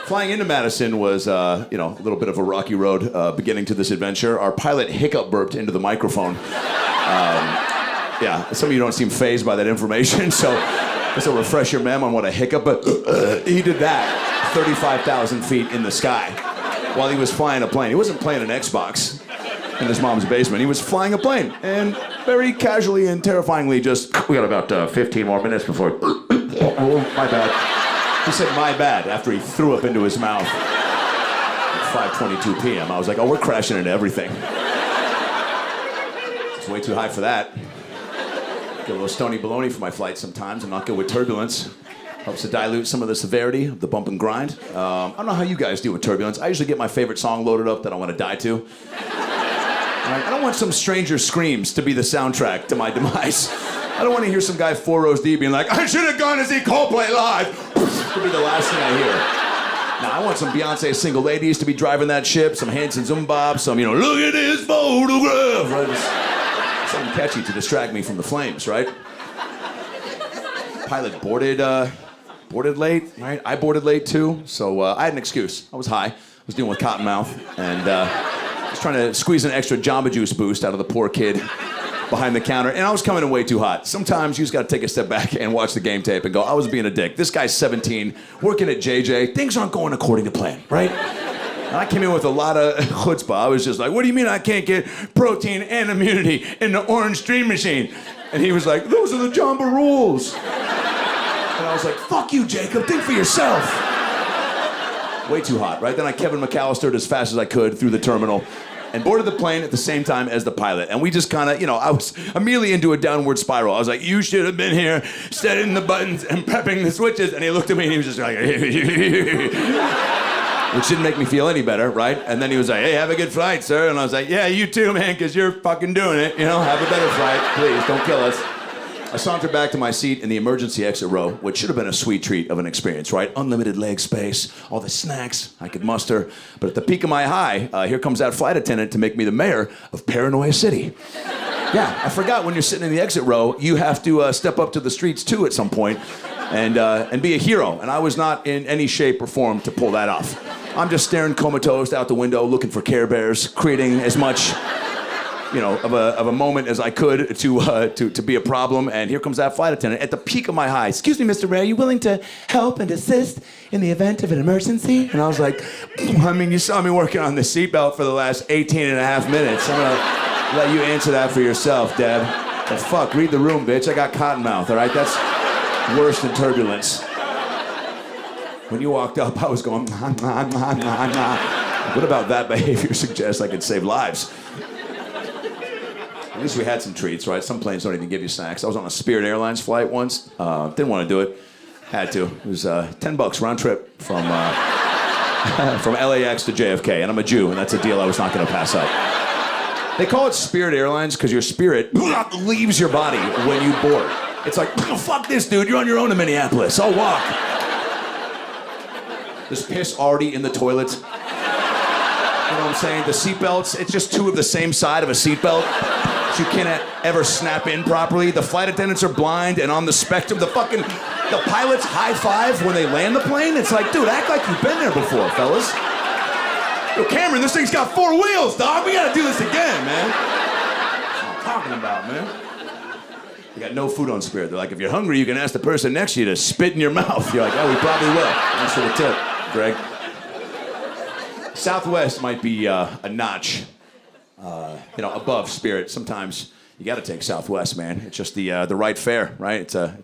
Flying into Madison was, a little bit of a rocky road beginning to this adventure. Our pilot hiccup burped into the microphone. Yeah, some of you don't seem fazed by that information, so just a refresher, ma'am, on what a hiccup, but he did that 35,000 feet in the sky while he was flying a plane. He wasn't playing an Xbox in his mom's basement. He was flying a plane, and very casually and terrifyingly we got about 15 more minutes before... Oh, my bad. He said, my bad, after he threw up into his mouth at 5:22 p.m. I was like, oh, we're crashing into everything. It's way too high for that. Get a little stony baloney for my flight sometimes. I'm not good with turbulence. Helps to dilute some of the severity of the bump and grind. I don't know how you guys deal with turbulence. I usually get my favorite song loaded up that I want to die to. I don't want some stranger screams to be the soundtrack to my demise. I don't want to hear some guy 4 rows deep being like, I should have gone to see Coldplay live. To be the last thing I hear. Now, I want some Beyonce single ladies to be driving that ship, some Hanson Zumbab, some, look at this photograph. Right? Something catchy to distract me from the flames, right? Pilot boarded late, right? I boarded late too, so I had an excuse. I was high. I was dealing with cottonmouth, and just trying to squeeze an extra Jamba Juice boost out of the poor kid behind the counter, and I was coming in way too hot. Sometimes you just gotta take a step back and watch the game tape and go, I was being a dick. This guy's 17, working at JJ. Things aren't going according to plan, right? And I came in with a lot of chutzpah. I was just like, what do you mean I can't get protein and immunity in the orange dream machine? And he was like, those are the Jamba rules. And I was like, fuck you, Jacob, think for yourself. Way too hot, right? Then I Kevin McAllistered as fast as I could through the terminal and boarded the plane at the same time as the pilot. And we just kind of, I was immediately into a downward spiral. I was like, you should have been here setting the buttons and prepping the switches. And he looked at me and he was just like, which didn't make me feel any better, right? And then he was like, hey, have a good flight, sir. And I was like, yeah, you too, man, because you're fucking doing it. Have a better flight. Please, don't kill us. I sauntered back to my seat in the emergency exit row, which should have been a sweet treat of an experience, right? Unlimited leg space, all the snacks I could muster. But at the peak of my high, here comes that flight attendant to make me the mayor of Paranoia City. Yeah, I forgot when you're sitting in the exit row, you have to step up to the streets too at some point and be a hero. And I was not in any shape or form to pull that off. I'm just staring comatose out the window, looking for Care Bears, creating as much of a moment as I could to be a problem. And here comes that flight attendant at the peak of my high. Excuse me, Mr. Ray, are you willing to help and assist in the event of an emergency? And I was like, I mean, you saw me working on the seatbelt for the last 18 and a half minutes. I'm gonna let you answer that for yourself, Deb. But fuck, read the room, bitch. I got cottonmouth, all right? That's worse than turbulence. When you walked up, I was going, nah, nah, nah, nah, nah. What about that behavior suggests I could save lives? At least we had some treats, right? Some planes don't even give you snacks. I was on a Spirit Airlines flight once. Didn't want to do it. Had to. It was $10 round trip from LAX to JFK. And I'm a Jew, and that's a deal I was not going to pass up. They call it Spirit Airlines because your spirit leaves your body when you board. It's like, oh, fuck this, dude. You're on your own in Minneapolis. I'll walk. There's piss already in the toilets. You know what I'm saying? The seatbelts, it's just two of the same side of a seatbelt. You can't ever snap in properly. The flight attendants are blind and on the spectrum. The pilots high five when they land the plane. It's like, dude, act like you've been there before, fellas. Yo, Cameron, this thing's got 4 wheels, dog. We gotta do this again, man. That's what I'm talking about, man. They got no food on Spirit. They're like, if you're hungry, you can ask the person next to you to spit in your mouth. You're like, oh, we probably will. Thanks for the tip, Greg. Southwest might be a notch above Spirit. Sometimes you got to take Southwest, man. It's just the right fare, right? It's a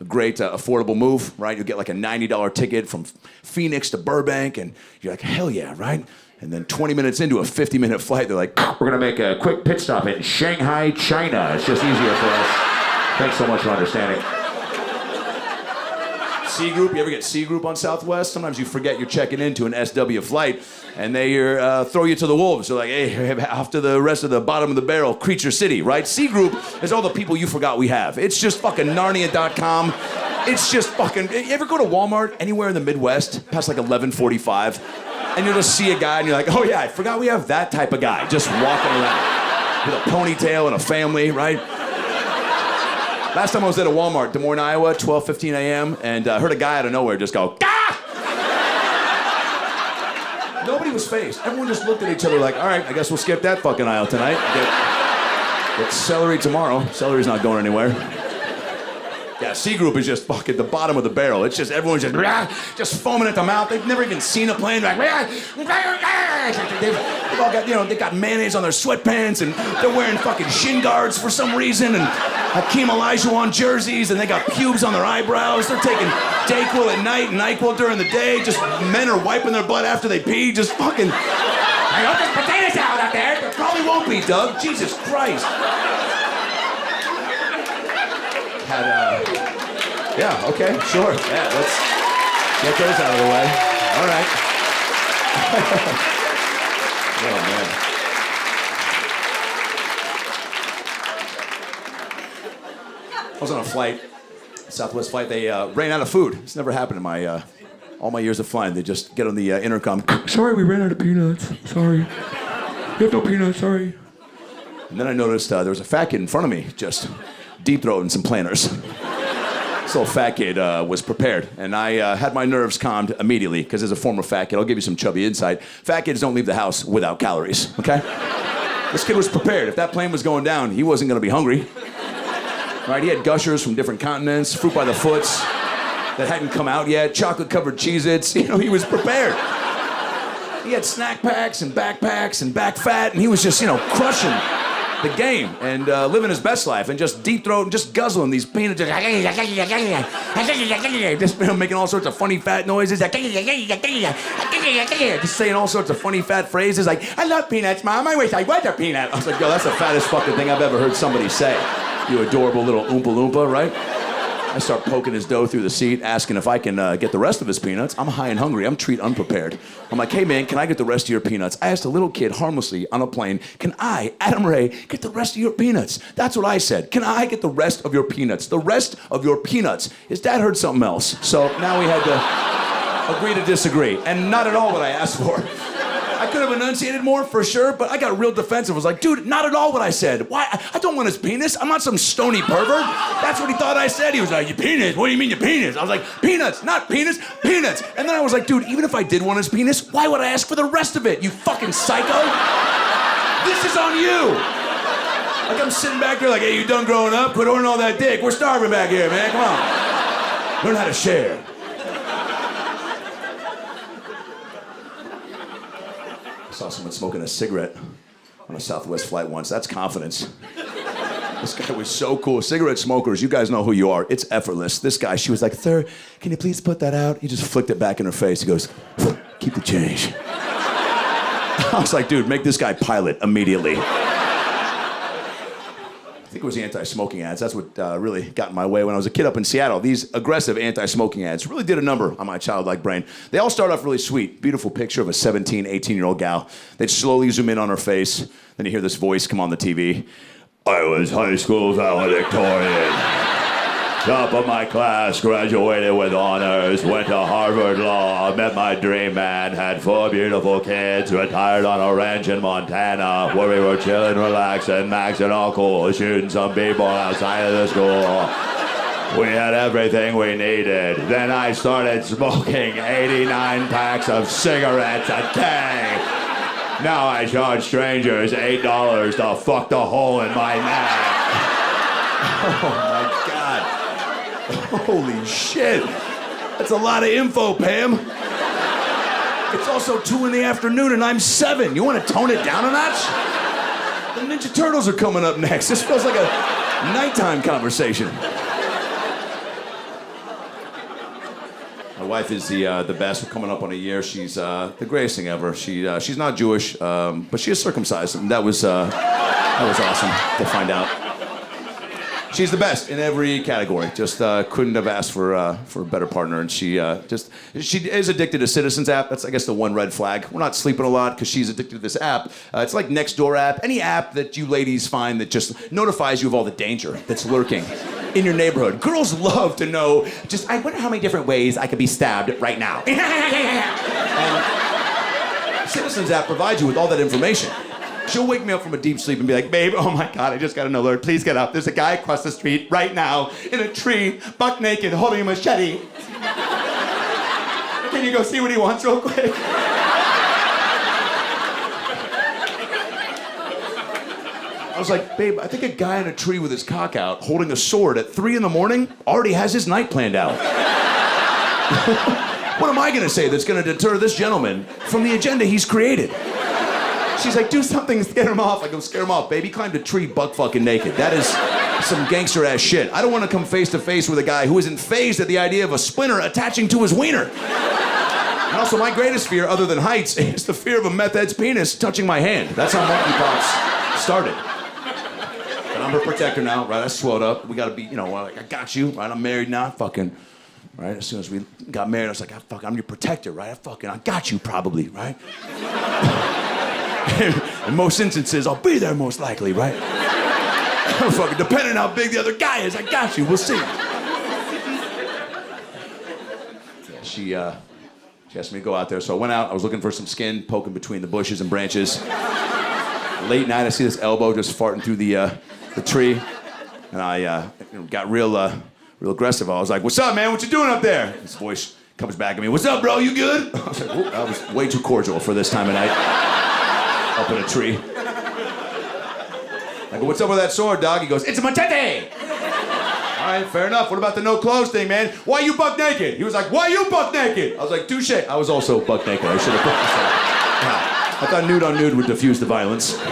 great affordable move, right? You get like a $90 ticket from Phoenix to Burbank, and you're like, hell yeah, right? And then 20 minutes into a 50-minute flight, they're like, we're gonna make a quick pit stop in Shanghai, China. It's just easier for us. Thanks so much for understanding. C Group, you ever get C Group on Southwest? Sometimes you forget you're checking into an SW flight, and they throw you to the wolves. They're like, hey, off to the rest of the bottom of the barrel, Creature City, right? C Group is all the people you forgot we have. It's just fucking Narnia.com. It's just fucking... You ever go to Walmart anywhere in the Midwest past like 11:45, and you'll just see a guy, and you're like, oh yeah, I forgot we have that type of guy just walking around with a ponytail and a family, right? Last time I was at a Walmart, Des Moines, Iowa, 12:15 a.m., and heard a guy out of nowhere just go, "Gah!" his face. Everyone just looked at each other like, all right, I guess we'll skip that fucking aisle tonight. Get celery tomorrow. Celery's not going anywhere. Yeah, C group is just fucking the bottom of the barrel. It's just everyone's just foaming at the mouth. They've never even seen a plane. Like, they've all got, they got mayonnaise on their sweatpants, and they're wearing fucking shin guards for some reason, and Hakeem Olajuwon jerseys, and they got pubes on their eyebrows. They're taking Dayquil at night and NyQuil during the day. Just men are wiping their butt after they pee. Just fucking. I hope there's potato salad out there. There probably won't be, Doug. Jesus Christ. Yeah, okay, sure. Yeah, let's get those out of the way. All right. Oh, man. I was on a flight, Southwest flight. They ran out of food. It's never happened in my all my years of flying. They just get on the intercom. Sorry, we ran out of peanuts. Sorry. You have no peanuts, sorry. And then I noticed there was a fat kid in front of me just deep-throating some planters. This little fat kid was prepared, and I had my nerves calmed immediately, because as a former fat kid, I'll give you some chubby insight. Fat kids don't leave the house without calories, okay? This kid was prepared. If that plane was going down, he wasn't gonna be hungry. Right? He had Gushers from different continents, fruit by the foots that hadn't come out yet, chocolate-covered Cheez-Its. He was prepared. He had snack packs and backpacks and back fat, and he was just, crushing the game and living his best life and just deep throat and just guzzling these peanuts, just making all sorts of funny fat noises, just saying all sorts of funny fat phrases like, I love peanuts, Mom, I wish I was a peanut. I was like, yo, that's the fattest fucking thing I've ever heard somebody say. You adorable little Oompa Loompa, right? I start poking his dough through the seat, asking if I can get the rest of his peanuts. I'm high and hungry. I'm treat unprepared. I'm like, hey, man, can I get the rest of your peanuts? I asked a little kid harmlessly on a plane, can I, Adam Ray, get the rest of your peanuts? That's what I said. Can I get the rest of your peanuts? The rest of your peanuts. His dad heard something else. So now we had to agree to disagree. And not at all what I asked for. I could have enunciated more, for sure, but I got real defensive. I was like, dude, not at all what I said. Why? I don't want his penis. I'm not some stony pervert. That's what he thought I said. He was like, your penis? What do you mean your penis? I was like, peanuts, not penis, peanuts. And then I was like, dude, even if I did want his penis, why would I ask for the rest of it, you fucking psycho? This is on you. Like I'm sitting back there like, hey, you done growing up? Quit ordering all that dick. We're starving back here, man. Come on. Learn how to share. I saw someone smoking a cigarette on a Southwest flight once. That's confidence. This guy was so cool. Cigarette smokers, you guys know who you are. It's effortless. This guy, she was like, sir, can you please put that out? He just flicked it back in her face. He goes, keep the change. I was like, dude, make this guy pilot immediately. I think it was the anti-smoking ads. That's what really got in my way when I was a kid up in Seattle. These aggressive anti-smoking ads really did a number on my childlike brain. They all start off really sweet. Beautiful picture of a 17, 18-year-old gal. They'd slowly zoom in on her face. Then you hear this voice come on the TV. I was high school valedictorian. Top of my class, graduated with honors, went to Harvard Law, met my dream man, had 4 beautiful kids, retired on a ranch in Montana, where we were chilling, relaxing, maxing all cool, shooting some people outside of the school. We had everything we needed. Then I started smoking 89 packs of cigarettes a day. Now I charge strangers $8 to fuck the hole in my neck. Oh my God. Holy shit. That's a lot of info, Pam. It's also 2 in the afternoon and I'm 7. You want to tone it down a notch? The Ninja Turtles are coming up next. This feels like a nighttime conversation. My wife is the best. We're coming up on a year. She's the greatest thing ever. She's not Jewish, but she is circumcised, and that was awesome to find out. She's the best in every category. Just couldn't have asked for a better partner. And she is addicted to Citizens app. That's, I guess, the one red flag. We're not sleeping a lot because she's addicted to this app. It's like Nextdoor app. Any app that you ladies find that just notifies you of all the danger that's lurking in your neighborhood. Girls love to know, I wonder how many different ways I could be stabbed right now. And Citizens app provides you with all that information. She'll wake me up from a deep sleep and be like, babe, oh my God, I just got an alert. Please get up. There's a guy across the street right now in a tree, buck naked, holding a machete. Can you go see what he wants real quick? I was like, babe, I think a guy in a tree with his cock out, holding a sword at 3 in the morning, already has his night planned out. What am I gonna say that's gonna deter this gentleman from the agenda he's created? She's like, do something to scare him off. I go, scare him off, baby. Climbed a tree buck fucking naked. That is some gangster ass shit. I don't want to come face to face with a guy who isn't fazed at the idea of a splinter attaching to his wiener. And also, my greatest fear, other than heights, is the fear of a meth head's penis touching my hand. That's how monkeypox started. But I'm her protector now, right? I swelled up. We gotta be, like, I got you, right? I'm married now, fucking, right? As soon as we got married, I was like, I'm your protector, right? I got you probably, right? In most instances, I'll be there most likely, right? Fucking depending on how big the other guy is, I got you, we'll see. Yeah, she asked me to go out there, so I went out, I was looking for some skin, poking between the bushes and branches. Late night, I see this elbow just farting through the tree, and I got real aggressive. I was like, what's up, man, what you doing up there? His voice comes back at me, what's up, bro, you good? I was like, whoop, that was way too cordial for this time of night. Up in a tree. I go, what's up with that sword, dog? He goes, it's a machete! All right, fair enough. What about the no clothes thing, man? Why you buck naked? He was like, why you buck naked? I was like, touche. I was also buck naked. I should have put this on. I thought nude on nude would diffuse the violence. I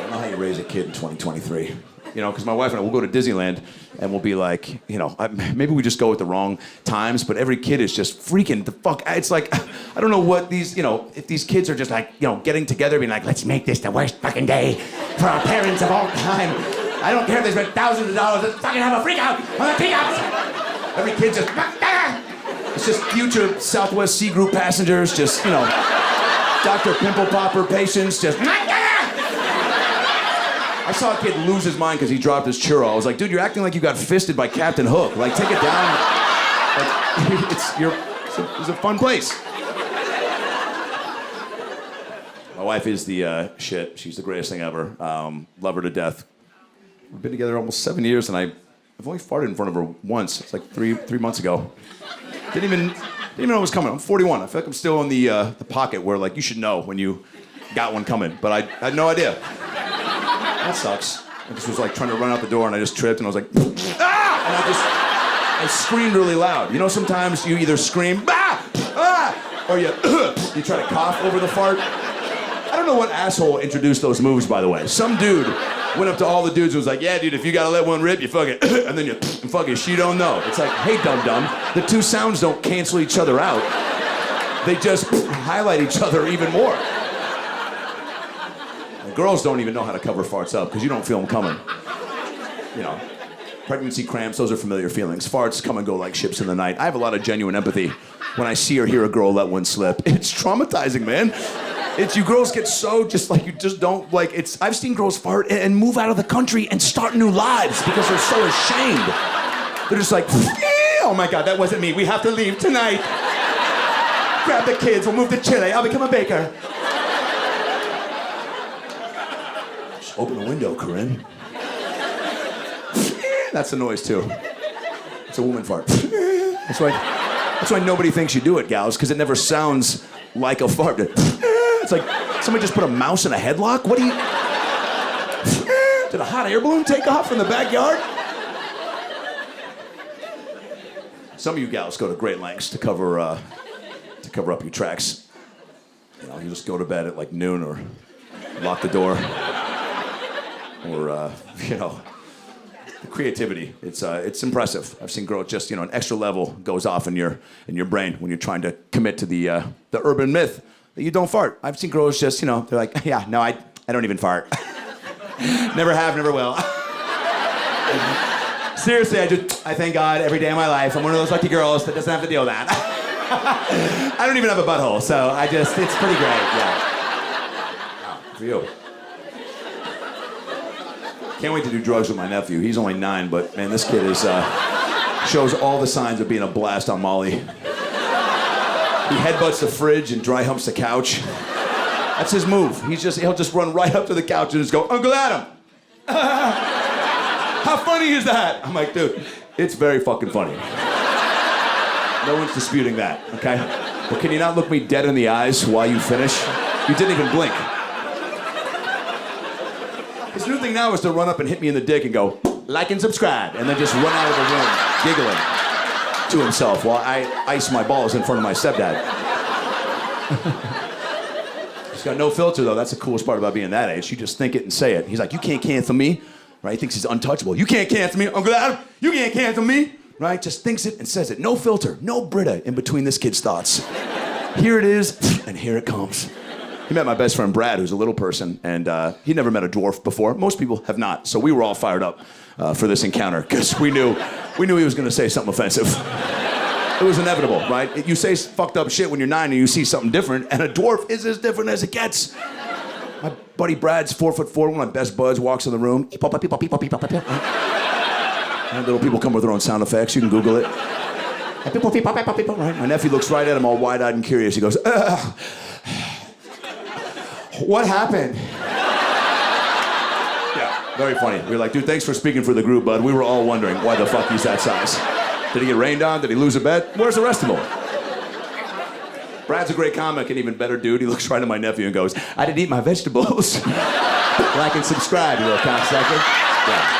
don't know how you raise a kid in 2023. Because my wife and I will go to Disneyland and we'll be like, maybe we just go at the wrong times, but every kid is just freaking the fuck. It's like, I don't know what these, if these kids are just like, getting together, being like, let's make this the worst fucking day for our parents of all time. I don't care if they spend thousands of dollars, let's fucking have a freak out on the peanuts. Every kid just, it's just future Southwest Sea Group passengers, just, Dr. Pimple Popper patients, just, I saw a kid lose his mind because he dropped his churro. I was like, dude, you're acting like you got fisted by Captain Hook. Like, take it down. Like, it's a fun place. My wife is the shit. She's the greatest thing ever. Love her to death. We've been together almost 7 years, and I've only farted in front of her once. It's like three months ago. Didn't even know it was coming. I'm 41. I feel like I'm still in the pocket where, like, you should know when you got one coming. But I had no idea. That sucks. I just was like trying to run out the door and I just tripped and I was like, ah! And I screamed really loud. Sometimes you either scream, ah! Ah! Or you try to cough over the fart. I don't know what asshole introduced those moves, by the way. Some dude went up to all the dudes and was like, yeah, dude, if you gotta let one rip, you fucking, and then you fucking, she don't know. It's like, hey, dum-dum, the two sounds don't cancel each other out. They just highlight each other even more. Girls don't even know how to cover farts up because you don't feel them coming. Pregnancy cramps, those are familiar feelings. Farts come and go like ships in the night. I have a lot of genuine empathy when I see or hear a girl let one slip. It's traumatizing, man. You girls get so just like, you just don't, like, I've seen girls fart and move out of the country and start new lives because they're so ashamed. They're just like, oh my God, that wasn't me. We have to leave tonight. Grab the kids, we'll move to Chile. I'll become a baker. Open the window, Corinne. That's the noise, too. It's a woman fart. That's why nobody thinks you do it, gals, because it never sounds like a fart. It's like somebody just put a mouse in a headlock? What do you... Did a hot air balloon take off in the backyard? Some of you gals go to great lengths to cover up your tracks. You just go to bed at like noon or lock the door. Or, the creativity. It's impressive. I've seen girls just, an extra level goes off in your brain when you're trying to commit to the urban myth that you don't fart. I've seen girls just, they're like, yeah, no, I don't even fart. Never have, never will. Seriously, I thank God every day of my life. I'm one of those lucky girls that doesn't have to deal with that. I don't even have a butthole, so it's pretty great, yeah. Wow, for you. Can't wait to do drugs with my nephew. He's only 9, but man, this kid shows all the signs of being a blast on Molly. He headbutts the fridge and dry humps the couch. That's his move. He'll just run right up to the couch and just go, Uncle Adam! How funny is that? I'm like, dude, it's very fucking funny. No one's disputing that, okay? But can you not look me dead in the eyes while you finish? You didn't even blink. His new thing now is to run up and hit me in the dick and go, like and subscribe, and then just run out of the room, giggling to himself while I ice my balls in front of my stepdad. He's got no filter, though. That's the coolest part about being that age. You just think it and say it. He's like, you can't cancel me, right? He thinks he's untouchable. You can't cancel me, Uncle Adam. You can't cancel me, right? Just thinks it and says it. No filter, no Brita in between this kid's thoughts. Here it is, and here it comes. He met my best friend Brad, who's a little person, and he'd never met a dwarf before. Most people have not, so we were all fired up for this encounter because we knew he was going to say something offensive. It was inevitable, right? You say fucked up shit when you're 9 and you see something different, and a dwarf is as different as it gets. My buddy Brad's 4'4", one of my best buds, walks in the room. And little people come with their own sound effects. You can Google it. Right? My nephew looks right at him, all wide-eyed and curious. He goes, what happened? Yeah, very funny. We were like, dude, thanks for speaking for the group, bud. We were all wondering why the fuck he's that size. Did he get rained on? Did he lose a bet? Where's the rest of them? Brad's a great comic, an even better dude. He looks right at my nephew and goes, I didn't eat my vegetables. Like and subscribe, you little cocksucker. Yeah.